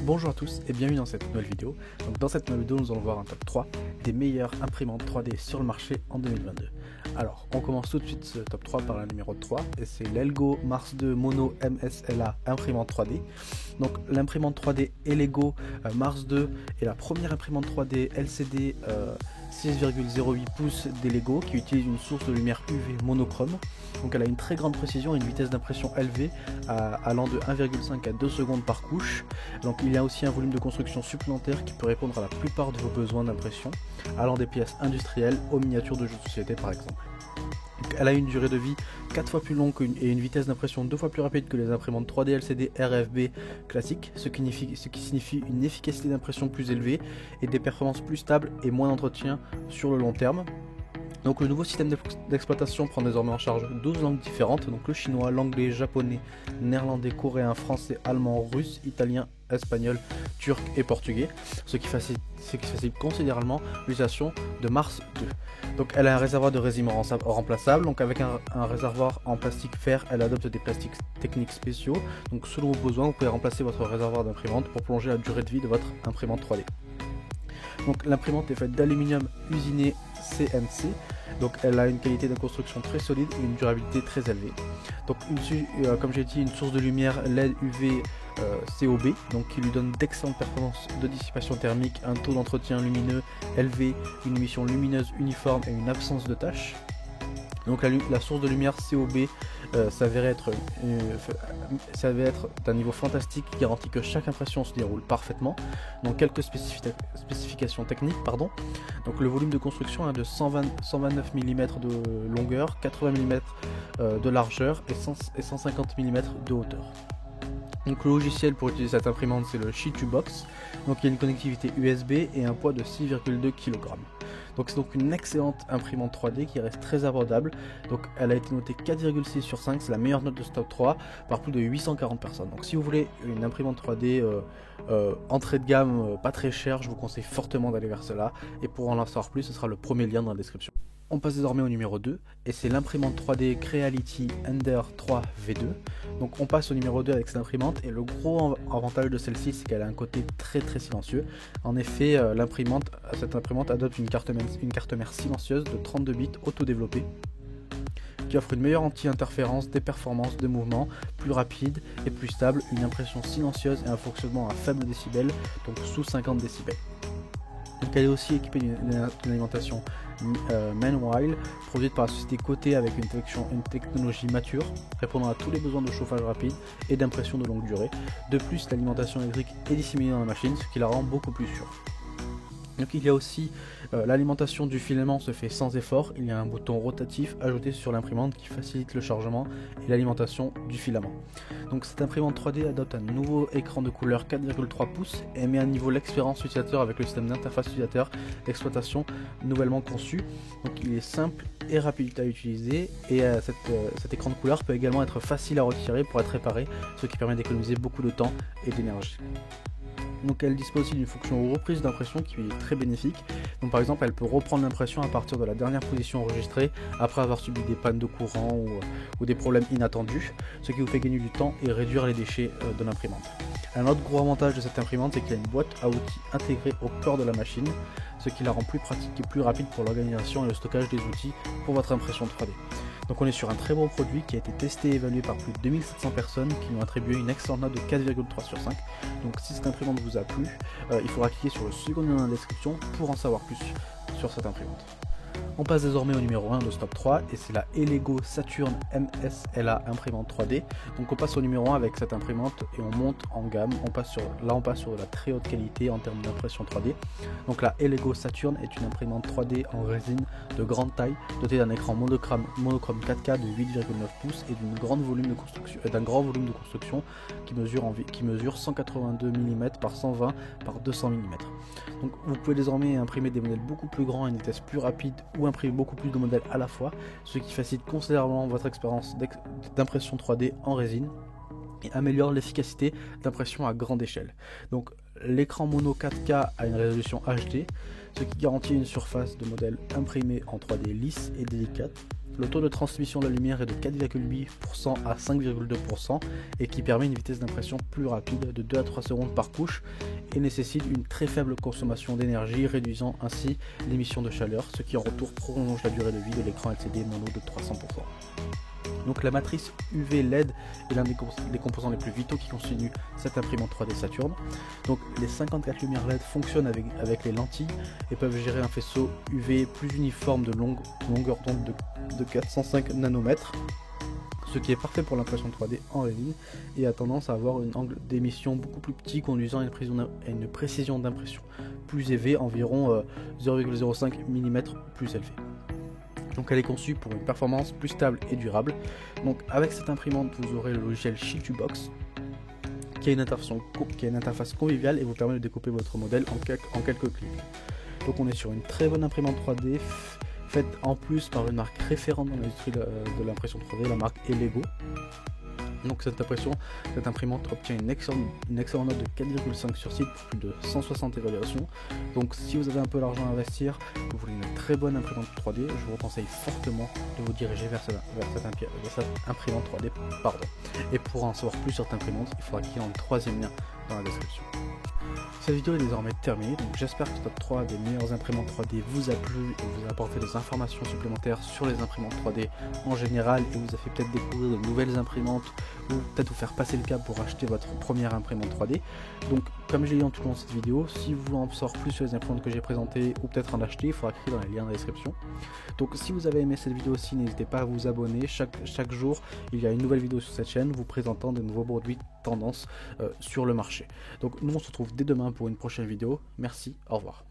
Bonjour à tous et bienvenue dans cette nouvelle vidéo. Donc dans cette nouvelle vidéo, nous allons voir un top 3 des meilleures imprimantes 3D sur le marché en 2022. Alors, on commence tout de suite ce top 3 par la numéro 3 et c'est l'Elgo Mars 2 Mono MSLA imprimante 3D. Donc l'imprimante 3D Elego Mars 2 est la première imprimante 3D LCD 6,08 pouces d'Elego qui utilise une source de lumière UV monochrome. Donc elle a une très grande précision et une vitesse d'impression élevée allant de 1,5 à 2 secondes par couche. Donc il y a aussi un volume de construction supplémentaire qui peut répondre à la plupart de vos besoins d'impression, allant des pièces industrielles aux miniatures de jeux de société par exemple. Donc, elle a une durée de vie 4 fois plus longue et une vitesse d'impression 2 fois plus rapide que les imprimantes 3D LCD RFB classiques, ce qui signifie une efficacité d'impression plus élevée et des performances plus stables et moins d'entretien sur le long terme. Donc le nouveau système d'exploitation prend désormais en charge 12 langues différentes, donc le chinois, l'anglais, japonais, néerlandais, coréen, français, allemand, russe, italien, espagnol, turc et portugais, ce qui facilite considérablement l'utilisation de Mars 2. Donc elle a un réservoir de résine remplaçable, donc avec un réservoir en plastique fer, elle adopte des plastiques techniques spéciaux, donc selon vos besoins vous pouvez remplacer votre réservoir d'imprimante pour prolonger la durée de vie de votre imprimante 3D. Donc l'imprimante est faite d'aluminium usiné CMC, donc elle a une qualité de construction très solide et une durabilité très élevée. Donc comme j'ai dit, une source de lumière LED UV COB, donc qui lui donne d'excellentes performances de dissipation thermique, un taux d'entretien lumineux élevé, une émission lumineuse uniforme et une absence de taches. Donc la source de lumière COB s'avérait être d'un niveau fantastique qui garantit que chaque impression se déroule parfaitement. Donc quelques spécifications techniques, Donc le volume de construction est de 129 mm de longueur, 80 mm de largeur et 150 mm de hauteur. Donc le logiciel pour utiliser cette imprimante c'est le Shi2Box, donc il y a une connectivité USB et un poids de 6,2 kg. Donc c'est donc une excellente imprimante 3D qui reste très abordable. Donc elle a été notée 4,6 sur 5, c'est la meilleure note de ce top 3 par plus de 840 personnes. Donc si vous voulez une imprimante 3D entrée de gamme, pas très chère, je vous conseille fortement d'aller vers cela. Et pour en savoir plus, ce sera le premier lien dans la description. On passe désormais au numéro 2 et c'est l'imprimante 3D Creality Ender 3 V2. Donc on passe au numéro 2 avec cette imprimante et le gros avantage de celle-ci c'est qu'elle a un côté très silencieux. En effet cette imprimante adopte une carte mère silencieuse de 32 bits auto-développée qui offre une meilleure anti-interférence, des performances de mouvement plus rapides et plus stables, une impression silencieuse et un fonctionnement à faible décibel, donc sous 50 décibels. Donc elle est aussi équipée d'une alimentation Meanwhile, produite par la société Coté avec une technologie mature, répondant à tous les besoins de chauffage rapide et d'impression de longue durée. De plus, l'alimentation électrique est disséminée dans la machine, ce qui la rend beaucoup plus sûre. Donc il y a aussi l'alimentation du filament se fait sans effort, il y a un bouton rotatif ajouté sur l'imprimante qui facilite le chargement et l'alimentation du filament. Donc cette imprimante 3D adopte un nouveau écran de couleur 4,3 pouces et met à niveau l'expérience utilisateur avec le système d'interface utilisateur d'exploitation nouvellement conçu. Donc il est simple et rapide à utiliser et cet écran de couleur peut également être facile à retirer pour être réparé, ce qui permet d'économiser beaucoup de temps et d'énergie. Donc elle dispose aussi d'une fonction reprise d'impression qui est très bénéfique. Donc par exemple elle peut reprendre l'impression à partir de la dernière position enregistrée après avoir subi des pannes de courant ou des problèmes inattendus, ce qui vous fait gagner du temps et réduire les déchets de l'imprimante. Un autre gros avantage de cette imprimante c'est qu'il y a une boîte à outils intégrée au corps de la machine, ce qui la rend plus pratique et plus rapide pour l'organisation et le stockage des outils pour votre impression 3D. Donc on est sur un très bon produit qui a été testé et évalué par plus de 2700 personnes qui lui ont attribué une excellente note de 4,3 sur 5. Donc si cette imprimante vous a plu, il faudra cliquer sur le second lien dans la description pour en savoir plus sur cette imprimante. On passe désormais au numéro 1 de ce top 3 et c'est la Elego Saturn MSLA imprimante 3D. Donc on passe au numéro 1 avec cette imprimante et on monte en gamme, on passe sur de la très haute qualité en termes d'impression 3D. Donc la Elego Saturn est une imprimante 3D en résine de grande taille, dotée d'un écran monochrome 4K de 8,9 pouces et d'un grand volume de construction qui mesure 182 mm par 120 par 200 mm. Donc vous pouvez désormais imprimer des modèles beaucoup plus grands à une vitesse plus rapide ou imprimer beaucoup plus de modèles à la fois, ce qui facilite considérablement votre expérience d'impression 3D en résine et améliore l'efficacité d'impression à grande échelle. Donc l'écran mono 4K à une résolution HD, ce qui garantit une surface de modèle imprimée en 3D lisse et délicate. Le taux de transmission de la lumière est de 4,8% à 5,2% et qui permet une vitesse d'impression plus rapide de 2 à 3 secondes par couche et nécessite une très faible consommation d'énergie, réduisant ainsi l'émission de chaleur, ce qui en retour prolonge la durée de vie de l'écran LCD mono de 300%. Donc la matrice UV LED est l'un des composants les plus vitaux qui constituent cette imprimante 3D Saturn. Donc les 54 lumières LED fonctionnent avec les lentilles et peuvent gérer un faisceau UV plus uniforme de longueur d'onde de 405 nanomètres, ce qui est parfait pour l'impression 3D en ligne et a tendance à avoir un angle d'émission beaucoup plus petit, conduisant à une précision d'impression plus élevée, environ 0,05 mm plus élevée. Donc elle est conçue pour une performance plus stable et durable. Donc avec cette imprimante, vous aurez le logiciel Sheet2Box qui a une interface conviviale et vous permet de découper votre modèle en quelques clics. Donc on est sur une très bonne imprimante 3D faite en plus par une marque référente dans l'industrie de l'impression 3D, la marque Elego. Donc cette imprimante obtient une excellente note de 4,5 sur site pour plus de 160 évaluations. Donc si vous avez un peu d'argent à investir, vous voulez une très bonne imprimante 3D, je vous conseille fortement de vous diriger vers cette imprimante 3D. Et pour en savoir plus sur cette imprimante, il faudra cliquer dans le troisième lien dans la description. Cette vidéo est désormais terminée, donc j'espère que ce top 3 des meilleures imprimantes 3D vous a plu et vous a apporté des informations supplémentaires sur les imprimantes 3D en général et vous a fait peut-être découvrir de nouvelles imprimantes ou peut-être vous faire passer le cap pour acheter votre première imprimante 3D. Donc comme je l'ai dit en tout le long de cette vidéo, si vous voulez en savoir plus sur les imprimantes que j'ai présentées ou peut-être en acheter, il faudra cliquer dans les liens dans la description. Donc si vous avez aimé cette vidéo aussi, n'hésitez pas à vous abonner. Chaque jour, il y a une nouvelle vidéo sur cette chaîne vous présentant de nouveaux produits tendance sur le marché. Donc nous on se retrouve dès demain pour une prochaine vidéo. Merci, au revoir.